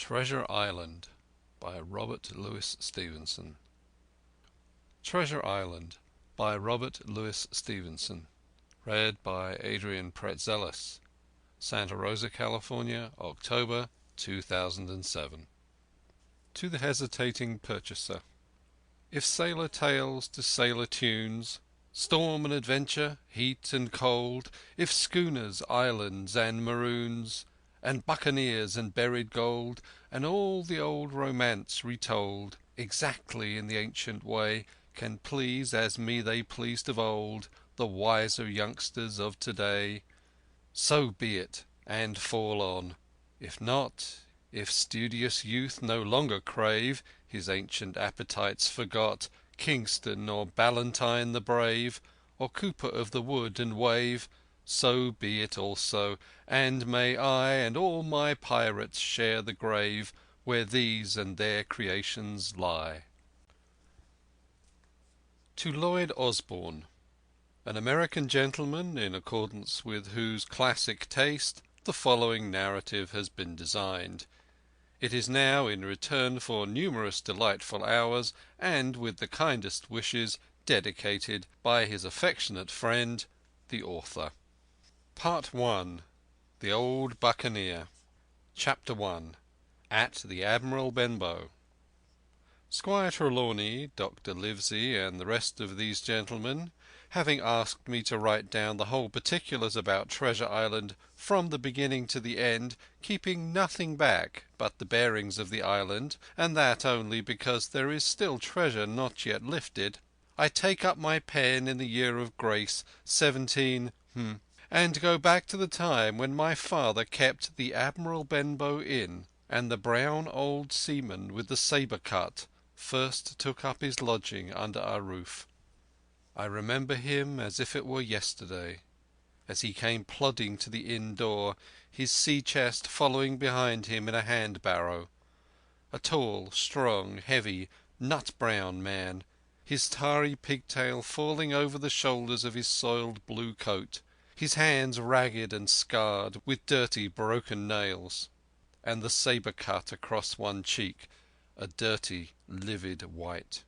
Treasure Island by Robert Louis Stevenson. Treasure Island by Robert Louis Stevenson. Read by Adrian Praetzellis. Santa Rosa, California, October 2007. To the hesitating purchaser. If sailor tales to sailor tunes, storm and adventure, heat and cold, if schooners, islands, and maroons, and buccaneers and buried gold, and all the old romance retold, exactly in the ancient way, can please as me they pleased of old, the wiser youngsters of today, so be it, and fall on. If not, if studious youth no longer crave, his ancient appetites forgot, Kingston or Ballantyne the brave, or Cooper of the Wood and Wave, so be it also, and may I and all my pirates share the grave where these and their creations lie. To Lloyd Osborne, an American gentleman, in accordance with whose classic taste the following narrative has been designed. It is now, in return for numerous delightful hours, and with the kindest wishes, dedicated by his affectionate friend, the author. Part 1. The Old Buccaneer. Chapter 1. At the Admiral Benbow. Squire Trelawney, Dr. Livesey, and the rest of these gentlemen, having asked me to write down the whole particulars about Treasure Island from the beginning to the end, keeping nothing back but the bearings of the island, and that only because there is still treasure not yet lifted, I take up my pen in the year of grace 17 and go back to the time when my father kept the Admiral Benbow Inn, and the brown old seaman with the sabre cut first took up his lodging under our roof. I remember him as if it were yesterday, as he came plodding to the inn door, his sea-chest following behind him in a hand-barrow. A tall, strong, heavy, nut-brown man, his tarry pigtail falling over the shoulders of his soiled blue coat, his hands ragged and scarred with dirty broken nails, and the sabre cut across one cheek, a dirty, livid white.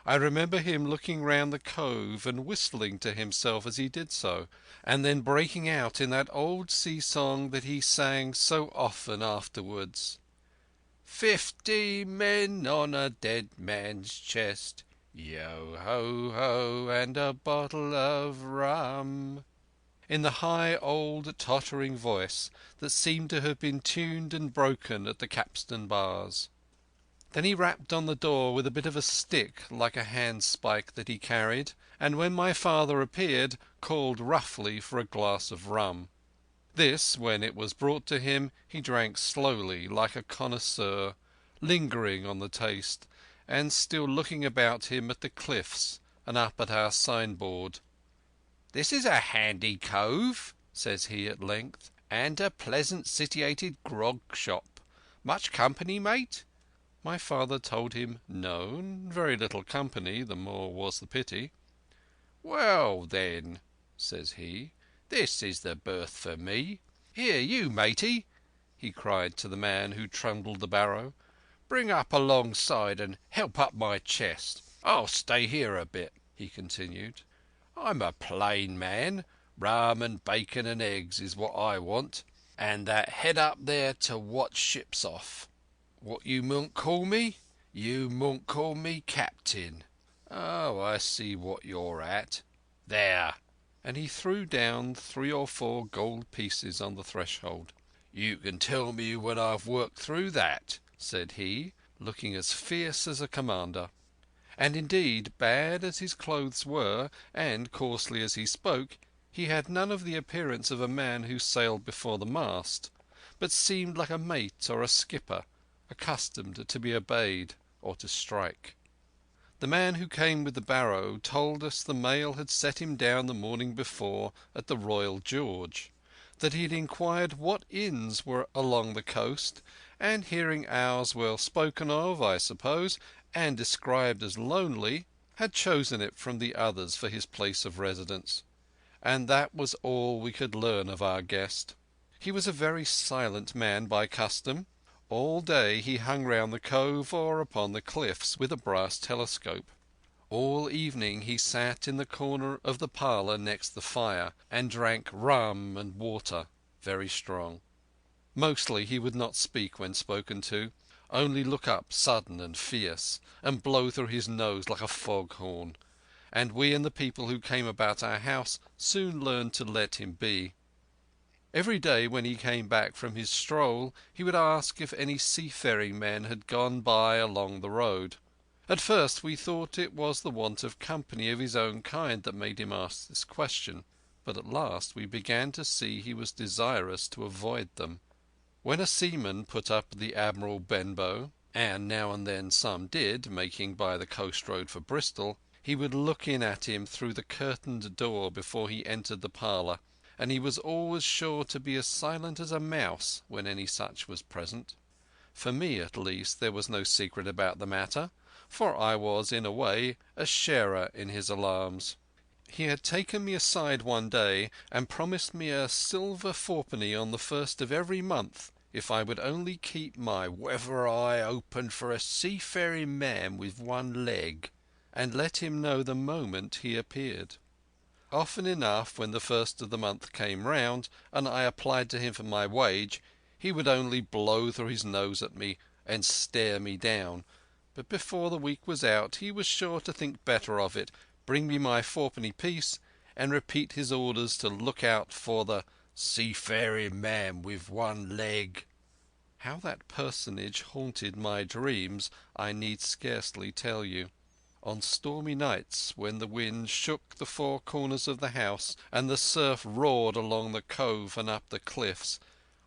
I remember him looking round the cove and whistling to himself as he did so, and then breaking out in that old sea song that he sang so often afterwards. 50 men on a dead man's chest, yo-ho-ho, and a bottle of rum, in the high old tottering voice that seemed to have been tuned and broken at the capstan bars. Then he rapped on the door with a bit of a stick like a handspike that he carried, and when my father appeared, called roughly for a glass of rum. This, when it was brought to him, he drank slowly like a connoisseur, lingering on the taste, and still looking about him at the cliffs and up at our signboard. "This is a handy cove," says he at length, "and a pleasant sitiated grog shop. Much company, mate?" My father told him no, very little company, the more was the pity. "Well, then," says he, "this is the berth for me. Here, you matey," he cried to the man who trundled the barrow, "bring up alongside and help up my chest. I'll stay here a bit," he continued. "I'm a plain man. Rum and bacon and eggs is what I want, and that head up there to watch ships off. What you mun call me? You mun call me Captain. Oh, I see what you're at. There!" And he threw down 3 or 4 gold pieces on the threshold. "You can tell me when I've worked through that," said he, looking as fierce as a commander. And indeed, bad as his clothes were, and coarsely as he spoke, he had none of the appearance of a man who sailed before the mast, but seemed like a mate or a skipper, accustomed to be obeyed or to strike. The man who came with the barrow told us the mail had set him down the morning before at the Royal George, that he had inquired what inns were along the coast, and hearing ours well spoken of, I suppose, and described as lonely, had chosen it from the others for his place of residence. And that was all we could learn of our guest. He was a very silent man by custom, All day he hung round the cove or upon the cliffs with a brass telescope. All evening he sat in the corner of the parlour next the fire and drank rum and water, very strong. Mostly he would not speak when spoken to, only look up sudden and fierce, and blow through his nose like a fog-horn, and we and the people who came about our house soon learned to let him be. Every day when he came back from his stroll he would ask if any seafaring men had gone by along the road. At first we thought it was the want of company of his own kind that made him ask this question, but at last we began to see he was desirous to avoid them. When a seaman put up at the Admiral Benbow, and now and then some did, making by the coast road for Bristol, he would look in at him through the curtained door before he entered the parlour, and he was always sure to be as silent as a mouse when any such was present. For me, at least, there was no secret about the matter, for I was, in a way, a sharer in his alarms. He had taken me aside one day and promised me a silver fourpenny on the first of every month if I would only keep my weather eye open for a seafaring man with one leg, and let him know the moment he appeared. Often enough, when the first of the month came round and I applied to him for my wage, he would only blow through his nose at me and stare me down, but before the week was out he was sure to think better of it, bring me my fourpenny piece, and repeat his orders to look out for the seafaring man with one leg. How that personage haunted my dreams I need scarcely tell you. On stormy nights, when the wind shook the four corners of the house and the surf roared along the cove and up the cliffs,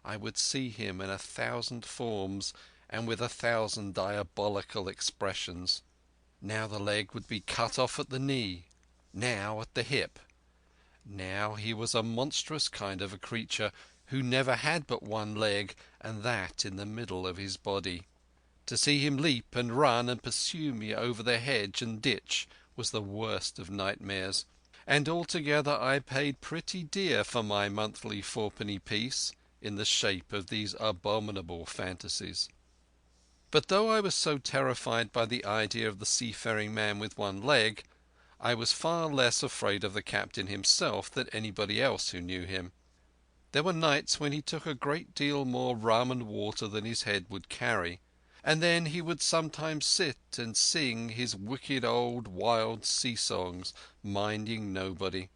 I would see him in 1,000 forms and with 1,000 diabolical expressions. Now the leg would be cut off at the knee, now at the hip. Now he was a monstrous kind of a creature who never had but one leg, and that in the middle of his body. To see him leap and run and pursue me over the hedge and ditch was the worst of nightmares, and altogether I paid pretty dear for my monthly fourpenny piece in the shape of these abominable fantasies. But though I was so terrified by the idea of the seafaring man with one leg, I was far less afraid of the captain himself than anybody else who knew him. There were nights when he took a great deal more rum and water than his head would carry, and then he would sometimes sit and sing his wicked old wild sea songs, minding nobody.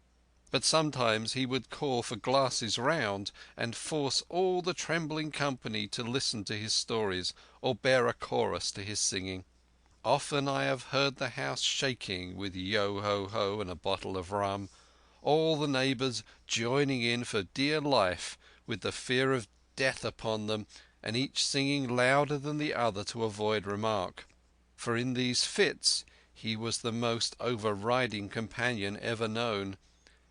But sometimes he would call for glasses round and force all the trembling company to listen to his stories or bear a chorus to his singing. Often I have heard the house shaking with yo-ho-ho and a bottle of rum, all the neighbours joining in for dear life with the fear of death upon them, and each singing louder than the other to avoid remark. For in these fits he was the most overriding companion ever known.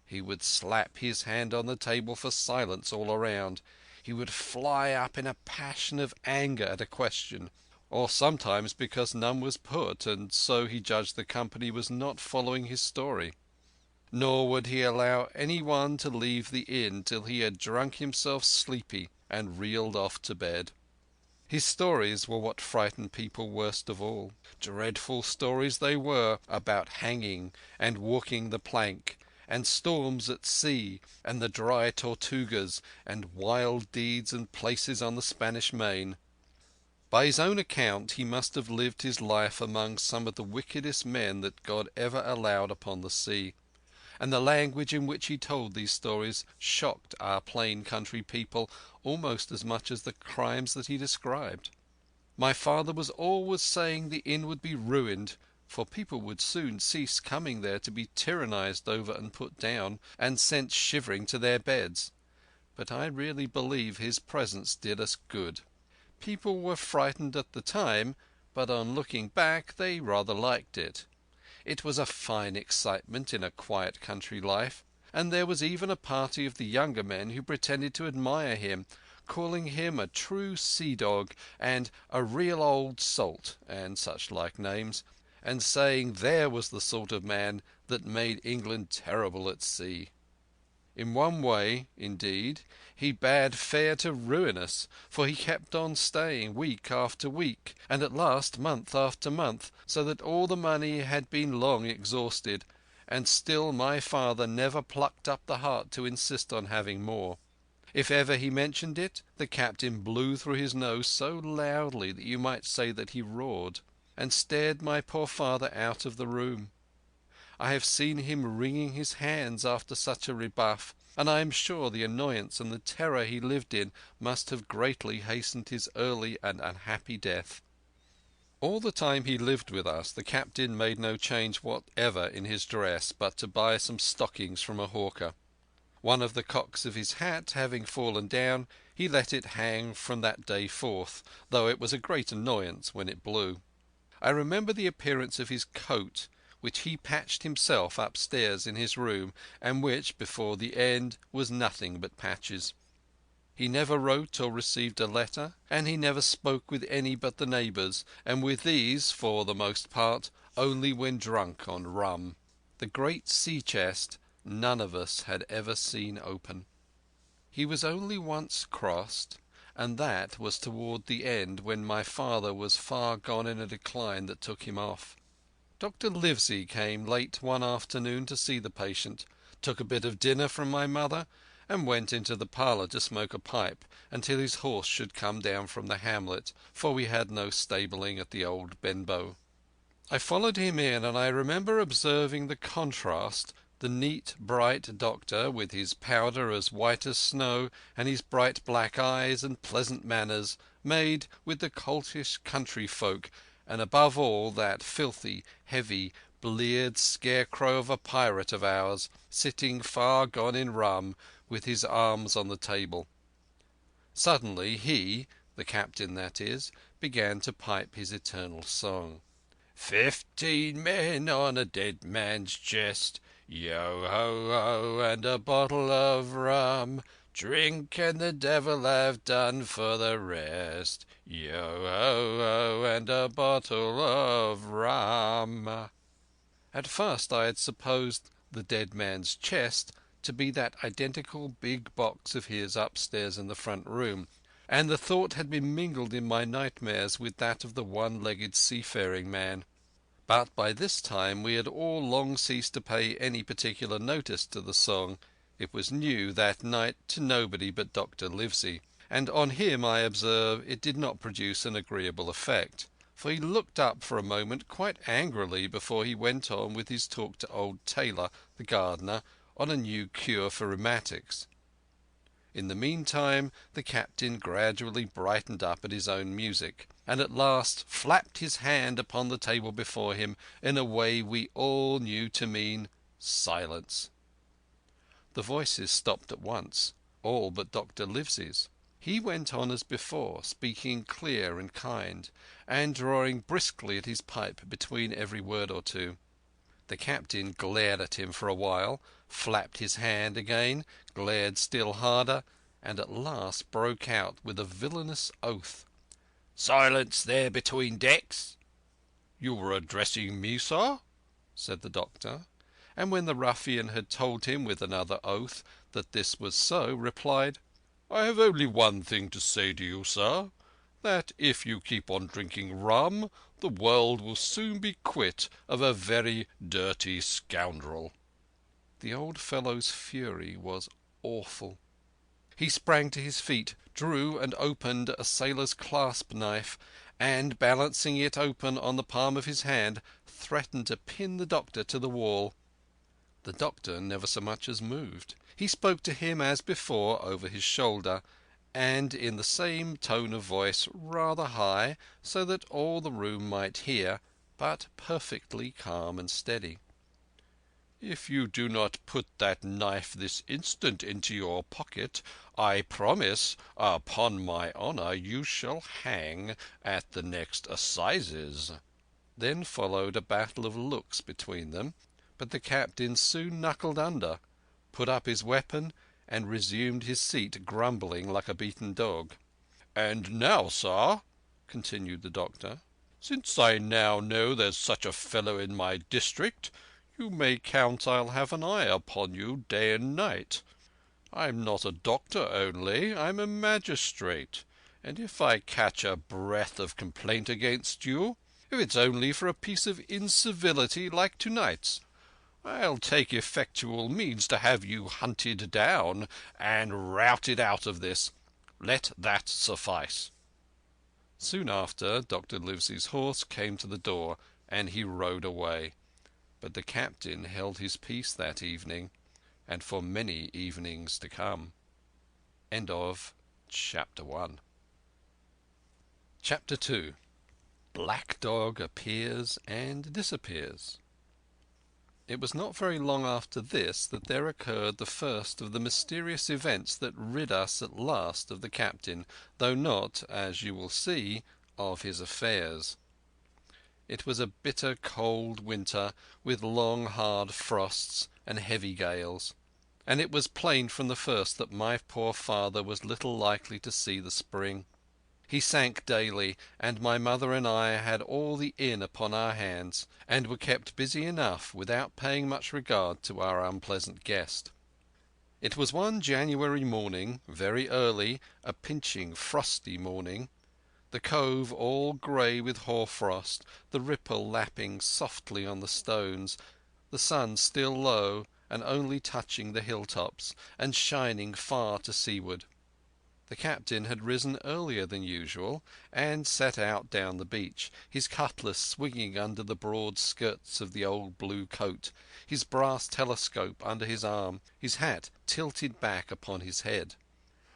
He would slap his hand on the table for silence all around. He would fly up in a passion of anger at a question, or sometimes because none was put, and so he judged the company was not following his story. Nor would he allow any one to leave the inn till he had drunk himself sleepy and reeled off to bed. His stories were what frightened people worst of all. Dreadful stories they were about hanging and walking the plank, and storms at sea, and the dry Tortugas, and wild deeds and places on the Spanish Main. By his own account he must have lived his life among some of the wickedest men that God ever allowed upon the sea, and the language in which he told these stories shocked our plain country people almost as much as the crimes that he described. My father was always saying the inn would be ruined, for people would soon cease coming there to be tyrannized over and put down, and sent shivering to their beds. But I really believe his presence did us good. People were frightened at the time, but on looking back they rather liked it. It was a fine excitement in a quiet country life, and there was even a party of the younger men who pretended to admire him, calling him a true sea-dog and a real old salt, and such like names, and saying there was the sort of man that made England terrible at sea. In one way, indeed, he bade fair to ruin us, for he kept on staying week after week, and at last month after month, so that all the money had been long exhausted, and still my father never plucked up the heart to insist on having more. If ever he mentioned it, the captain blew through his nose so loudly that you might say that he roared, and stared my poor father out of the room. I have seen him wringing his hands after such a rebuff, and I am sure the annoyance and the terror he lived in must have greatly hastened his early and unhappy death. All the time he lived with us the captain made no change whatever in his dress but to buy some stockings from a hawker. One of the cocks of his hat having fallen down, he let it hang from that day forth, though it was a great annoyance when it blew. I remember the appearance of his coat, which he patched himself upstairs in his room, and which, before the end, was nothing but patches. He never wrote or received a letter, and he never spoke with any but the neighbours, and with these, for the most part, only when drunk on rum. The great sea-chest none of us had ever seen open. He was only once crossed, and that was toward the end, when my father was far gone in a decline that took him off. Dr. Livesey came late one afternoon to see the patient, took a bit of dinner from my mother, and went into the parlour to smoke a pipe until his horse should come down from the hamlet, for we had no stabling at the old Benbow. I followed him in, and I remember observing the contrast. The neat, bright doctor, with his powder as white as snow, and his bright black eyes and pleasant manners, made with the coltish country folk, and above all that filthy, heavy, bleared scarecrow of a pirate of ours, sitting far gone in rum, with his arms on the table. Suddenly he, the captain that is, began to pipe his eternal song. 15 men on a dead man's chest, yo-ho-ho, and a bottle of rum. Drink and the devil have done for the rest, yo-ho-ho, and a bottle of rum. At first I had supposed the dead man's chest to be that identical big box of his upstairs in the front room, and the thought had been mingled in my nightmares with that of the one-legged seafaring man. But by this time we had all long ceased to pay any particular notice to the song. It was new that night to nobody but Dr. Livesey, and on him, I observe, it did not produce an agreeable effect, for he looked up for a moment quite angrily before he went on with his talk to old Taylor, the gardener, on a new cure for rheumatics. In the meantime the captain gradually brightened up at his own music, and at last flapped his hand upon the table before him in a way we all knew to mean silence. The voices stopped at once, all but Dr. Livesey's. He went on as before, speaking clear and kind, and drawing briskly at his pipe between every word or two. The captain glared at him for a while, flapped his hand again, glared still harder, and at last broke out with a villainous oath. "Silence there between decks!" "You were addressing me, sir?" said the doctor, and when the ruffian had told him with another oath that this was so, replied, "I have only one thing to say to you, sir, that if you keep on drinking rum, the world will soon be quit of a very dirty scoundrel." The old fellow's fury was awful. He sprang to his feet, drew and opened a sailor's clasp knife, and, balancing it open on the palm of his hand, threatened to pin the doctor to the wall. The doctor never so much as moved. He spoke to him as before over his shoulder, and in the same tone of voice, rather high, so that all the room might hear, but perfectly calm and steady. "If you do not put that knife this instant into your pocket, I promise, upon my honour, you shall hang at the next assizes." Then followed a battle of looks between them, but the captain soon knuckled under, put up his weapon, and resumed his seat, grumbling like a beaten dog. "And now, sir," continued the doctor, "since I now know there's such a fellow in my district, you may count I'll have an eye upon you day and night. I'm not a doctor only, I'm a magistrate, and if I catch a breath of complaint against you, if it's only for a piece of incivility like tonight's, I'll take effectual means to have you hunted down and routed out of this. Let that suffice." Soon after, Dr. Livesey's horse came to the door, and he rode away. But the captain held his peace that evening, and for many evenings to come. End of Chapter 1. Chapter 2. Black Dog appears and disappears. It was not very long after this that there occurred the first of the mysterious events that rid us at last of the captain, though not, as you will see, of his affairs. It was a bitter cold winter, with long hard frosts and heavy gales, and it was plain from the first that my poor father was little likely to see the spring. He sank daily, and my mother and I had all the inn upon our hands, and were kept busy enough without paying much regard to our unpleasant guest. It was one January morning, very early, a pinching, frosty morning, the cove all grey with hoarfrost, the ripple lapping softly on the stones, the sun still low and only touching the hilltops, and shining far to seaward. The captain had risen earlier than usual, and set out down the beach, his cutlass swinging under the broad skirts of the old blue coat, his brass telescope under his arm, his hat tilted back upon his head.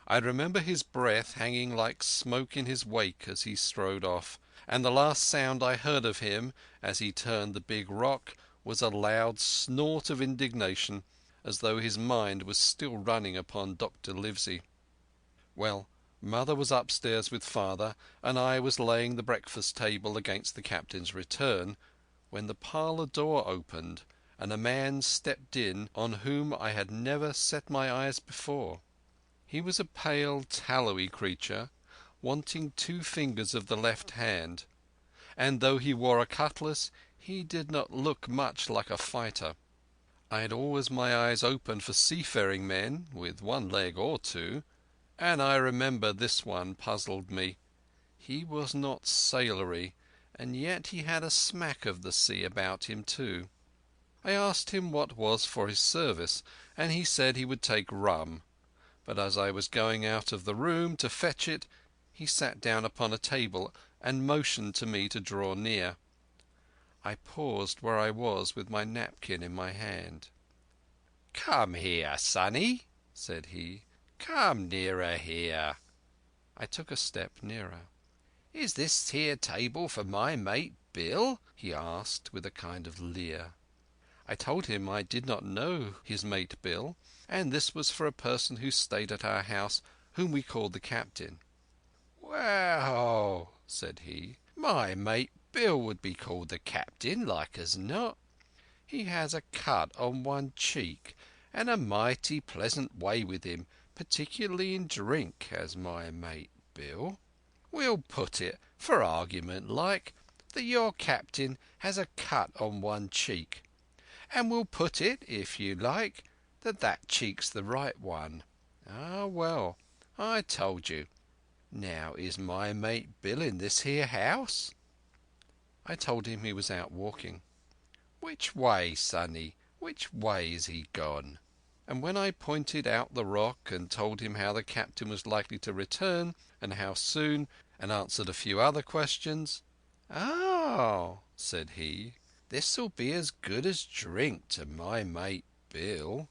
I remember his breath hanging like smoke in his wake as he strode off, and the last sound I heard of him, as he turned the big rock, was a loud snort of indignation, as though his mind was still running upon Dr. Livesey. Well, mother was upstairs with father, and I was laying the breakfast table against the captain's return, when the parlour door opened, and a man stepped in on whom I had never set my eyes before. He was a pale, tallowy creature, wanting 2 fingers of the left hand, and though he wore a cutlass, he did not look much like a fighter. I had always my eyes open for seafaring men with 1 leg or 2, and I remember this one puzzled me. He was not sailory, and yet he had a smack of the sea about him too. I asked him what was for his service, and he said he would take rum. But as I was going out of the room to fetch it, he sat down upon a table and motioned to me to draw near. I paused where I was with my napkin in my hand. "Come here, sonny," said he. "Come nearer here." I took a step nearer. "Is this here table for my mate Bill?" he asked with a kind of leer. I told him I did not know his mate Bill, and this was for a person who stayed at our house, whom we called the captain. "Well," said he, "my mate Bill would be called the captain, like as not. He has a cut on 1 cheek, and a mighty pleasant way with him, particularly in drink, has my mate Bill. We'll put it, for argument like, that your captain has a cut on 1 cheek, and we'll put it, if you like, that that cheek's the right one. Ah, well, I told you. Now, is my mate Bill in this here house?" I told him he was out walking. "Which way, sonny? Which way is he gone?" And when I pointed out the rock and told him how the captain was likely to return, and how soon, and answered a few other questions, "Oh," said he, "this'll be as good as drink to my mate Bill."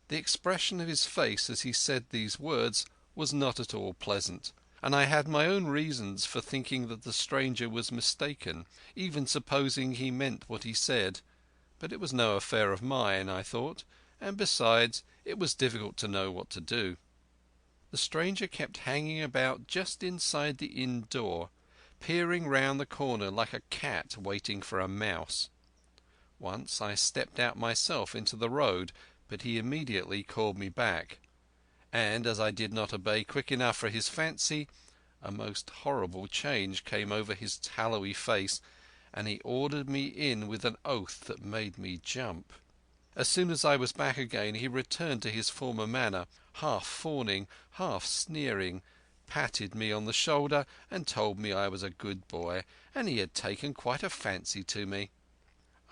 The expression of his face as he said these words was not at all pleasant, and I had my own reasons for thinking that the stranger was mistaken, even supposing he meant what he said. But it was no affair of mine, I thought, and besides, it was difficult to know what to do. The stranger kept hanging about just inside the inn door, peering round the corner like a cat waiting for a mouse. Once I stepped out myself into the road, but he immediately called me back, and as I did not obey quick enough for his fancy, a most horrible change came over his tallowy face, and he ordered me in with an oath that made me jump. As soon as I was back again he returned to his former manner. half fawning, half sneering, patted me on the shoulder and told me I was a good boy, and he had taken quite a fancy to me.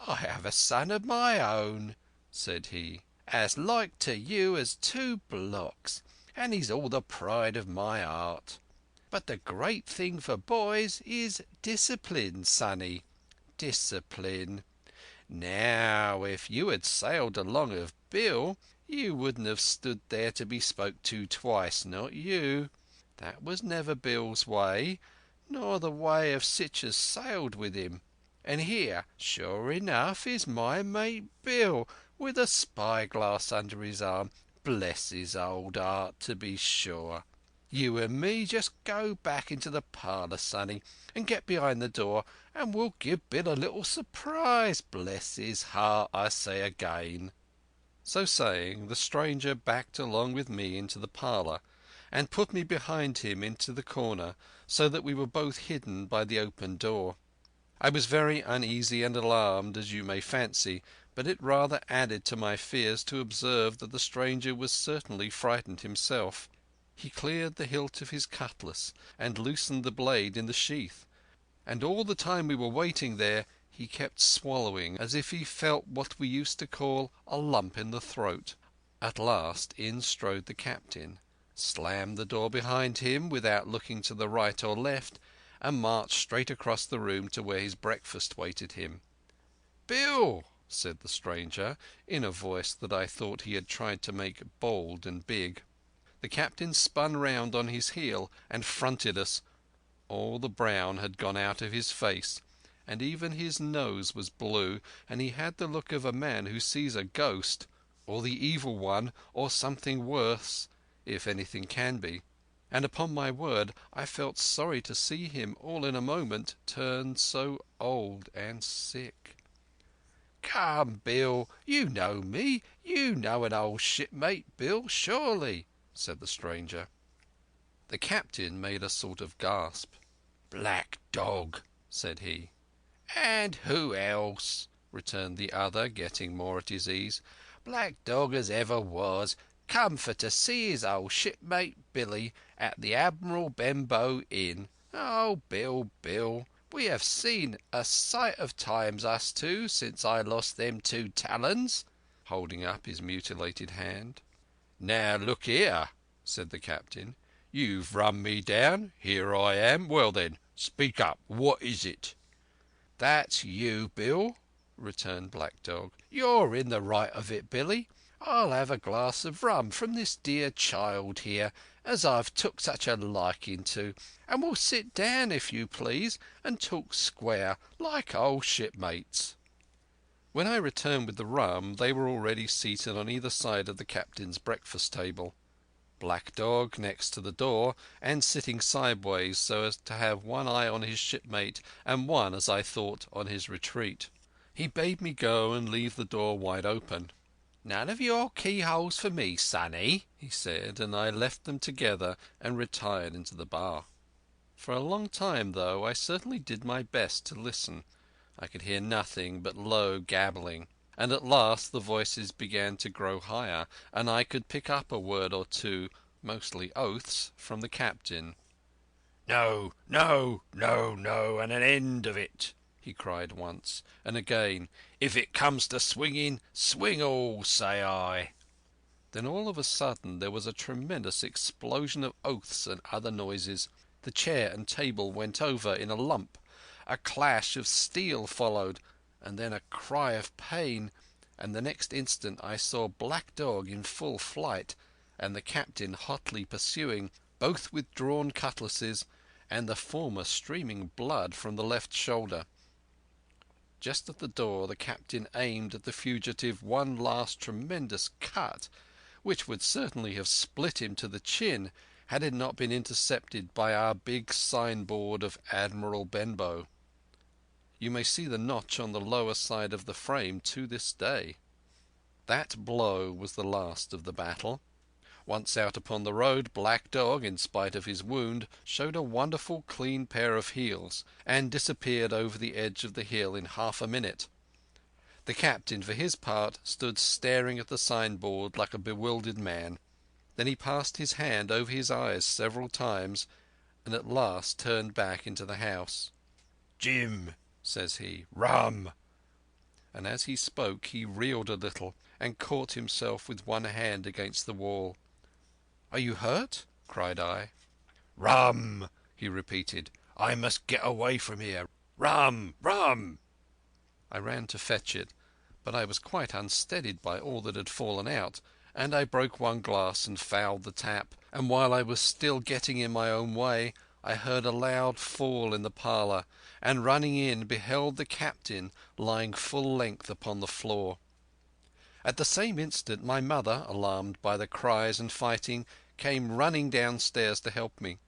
"I have a son of my own," said he, "as like to you as two blocks, and he's all the pride of my heart. But the great thing for boys is discipline, sonny, discipline. Now, if you had sailed along of Bill, you wouldn't have stood there to be spoke to twice, not you. That was never Bill's way, nor the way of sich as sailed with him. And here, sure enough, is my mate Bill, with a spyglass under his arm. Bless his old heart, to be sure. You and me just go back into the parlour, sonny, and get behind the door, and we'll give Bill a little surprise. Bless his heart, I say again." So saying, the stranger backed along with me into the parlour, and put me behind him into the corner, so that we were both hidden by the open door. I was very uneasy and alarmed, as you may fancy, but it rather added to my fears to observe that the stranger was certainly frightened himself. He cleared the hilt of his cutlass and loosened the blade in the sheath, and all the time we were waiting there he kept swallowing as if he felt what we used to call a lump in the throat. At last in strode the captain, slammed the door behind him without looking to the right or left, and marched straight across the room to where his breakfast waited him. "Bill," said the stranger, in a voice that I thought he had tried to make bold and big. The captain spun round on his heel and fronted us. All the brown had gone out of his face, and even his nose was blue, and he had the look of a man who sees a ghost, or the Evil One, or something worse, if anything can be. And upon my word I felt sorry to see him all in a moment turn so old and sick. "Come, Bill, you know me. You know an old shipmate, Bill, surely," said the stranger. The captain made a sort of gasp. "Black Dog," said he. "And who else?" returned the other, getting more at his ease. "Black Dog as ever was, come for to see his old shipmate Billy at the Admiral Benbow Inn. Oh, Bill, Bill, we have seen a sight of times, us two, since I lost them 2 talons," holding up his mutilated hand. "Now look here," said the captain. "You've run me down. Here I am. Well then, speak up. What is it?" "That's you, Bill," returned Black Dog. "You're in the right of it, Billy. I'll have a glass of rum from this dear child here, as I've took such a liking to, and we'll sit down, if you please, and talk square, like old shipmates." When I returned with the rum they were already seated on either side of the captain's breakfast table. Black Dog next to the door, and sitting sideways so as to have one eye on his shipmate and one, as I thought, on his retreat. He bade me go and leave the door wide open. "None of your keyholes for me, sonny," he said, and I left them together and retired into the bar. For a long time, though, I certainly did my best to listen. I could hear nothing but low gabbling, and at last the voices began to grow higher, and I could pick up a word or two, mostly oaths, from the captain. "No, no, no, no, and an end of it," he cried once, and again, "If it comes to swinging, swing all, say I." Then all of a sudden there was a tremendous explosion of oaths and other noises. The chair and table went over in a lump. A clash of steel followed, and then a cry of pain, and the next instant I saw Black Dog in full flight, and the captain hotly pursuing, both with drawn cutlasses, and the former streaming blood from the left shoulder. Just at the door the captain aimed at the fugitive one last tremendous cut, which would certainly have split him to the chin had it not been intercepted by our big signboard of Admiral Benbow. You may see the notch on the lower side of the frame to this day. That blow was the last of the battle. Once out upon the road, Black Dog, in spite of his wound, showed a wonderful clean pair of heels, and disappeared over the edge of the hill in half a minute. The captain, for his part, stood staring at the signboard like a bewildered man. Then he passed his hand over his eyes several times, and at last turned back into the house. "Jim," says he, "rum!" And as he spoke he reeled a little and caught himself with one hand against the wall. "Are you hurt?" cried I. "Rum!" he repeated. "I must get away from here. Rum! Rum!" I ran to fetch it, but I was quite unsteadied by all that had fallen out, and I broke one glass and fouled the tap, and while I was still getting in my own way I heard a loud fall in the parlour, and running in beheld the captain lying full length upon the floor. At the same instant my mother, alarmed by the cries and fighting, came running downstairs to help me.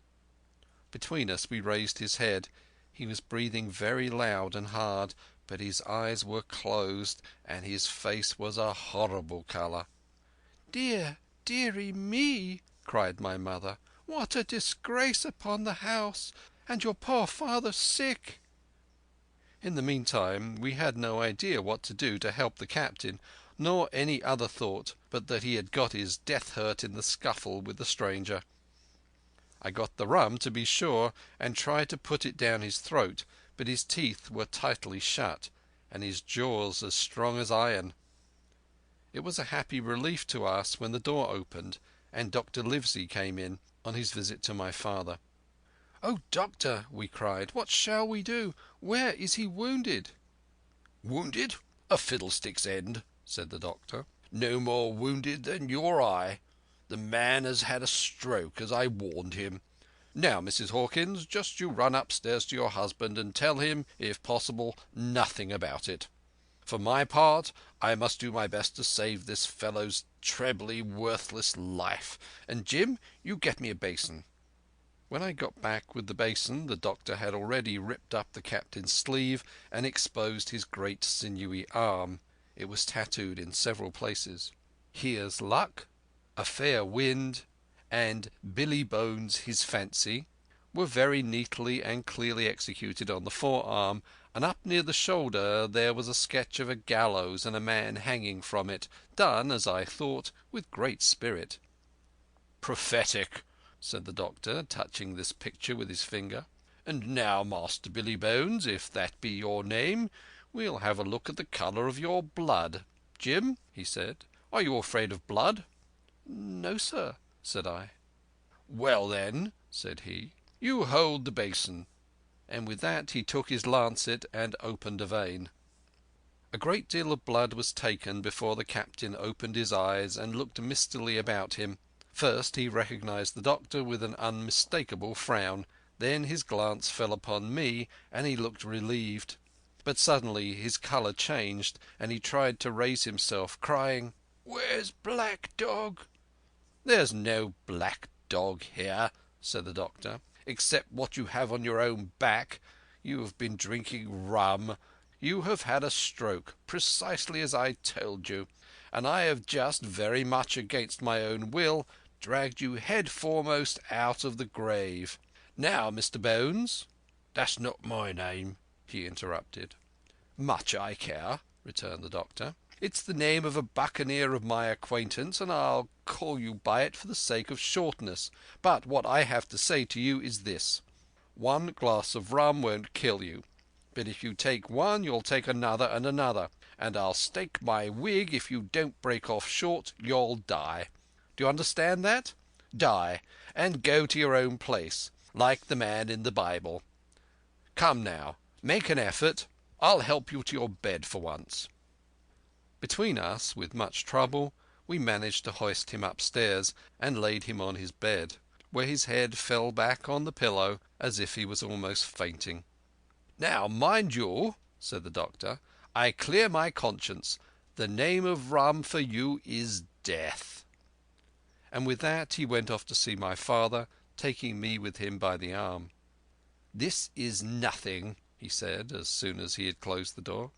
Between us we raised his head. He was breathing very loud and hard, but his eyes were closed, and his face was a horrible colour. "Dear, dearie me!" cried my mother. "What a disgrace upon the house! And your poor father sick!" In the meantime we had no idea what to do to help the captain, nor any other thought but that he had got his death hurt in the scuffle with the stranger. I got the rum, to be sure, and tried to put it down his throat, but his teeth were tightly shut, and his jaws as strong as iron. It was a happy relief to us when the door opened and Dr. Livesey came in on his visit to my father. "Oh, doctor," we cried, "what shall we do? Where is he wounded?" "Wounded? A fiddlestick's end," said the doctor. "No more wounded than your eye. The man has had a stroke, as I warned him. Now, Mrs. Hawkins, just you run upstairs to your husband and tell him, if possible, nothing about it. For my part, I must do my best to save this fellow's trebly worthless life. And Jim, you get me a basin." When I got back with the basin, the doctor had already ripped up the captain's sleeve and exposed his great sinewy arm. It was tattooed in several places. "Here's luck," "A fair wind," and "Billy Bones his fancy" were very neatly and clearly executed on the forearm, and up near the shoulder there was a sketch of a gallows and a man hanging from it, done, as I thought, with great spirit. "Prophetic," said the doctor, touching this picture with his finger. "And now, Master Billy Bones, if that be your name, we'll have a look at the colour of your blood. Jim," he said, "are you afraid of blood?" "No, sir," said I. "Well, then," said he, "you hold the basin." And with that he took his lancet and opened a vein. A great deal of blood was taken before the captain opened his eyes and looked mistily about him. First he recognized the doctor with an unmistakable frown. Then his glance fell upon me, and he looked relieved. But suddenly his colour changed, and he tried to raise himself, crying, "Where's Black Dog?" "There's no black dog here," said the doctor, "except what you have on your own back. You have been drinking rum. You have had a stroke, precisely as I told you, and I have just, very much against my own will, dragged you head foremost out of the grave. Now, Mr. Bones—" "That's not my name," he interrupted. "Much I care," returned the doctor. "It's the name of a buccaneer of my acquaintance, and I'll call you by it for the sake of shortness. But what I have to say to you is this. One glass of rum won't kill you, but if you take one you'll take another and another, and I'll stake my wig if you don't break off short you'll die. Do you understand that? Die, and go to your own place, like the man in the Bible. Come now, make an effort. I'll help you to your bed for once." Between us, with much trouble, we managed to hoist him upstairs and laid him on his bed, where his head fell back on the pillow as if he was almost fainting. "Now, mind you," said the doctor, "I clear my conscience. The name of rum for you is death." And with that he went off to see my father, taking me with him by the arm. "This is nothing," he said, as soon as he had closed the door.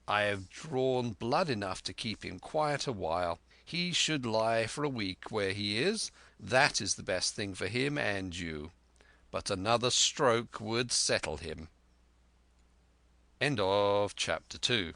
"I have drawn blood enough to keep him quiet a while. He should lie for a week where he is. That is the best thing for him and you. But another stroke would settle him." End of chapter 2.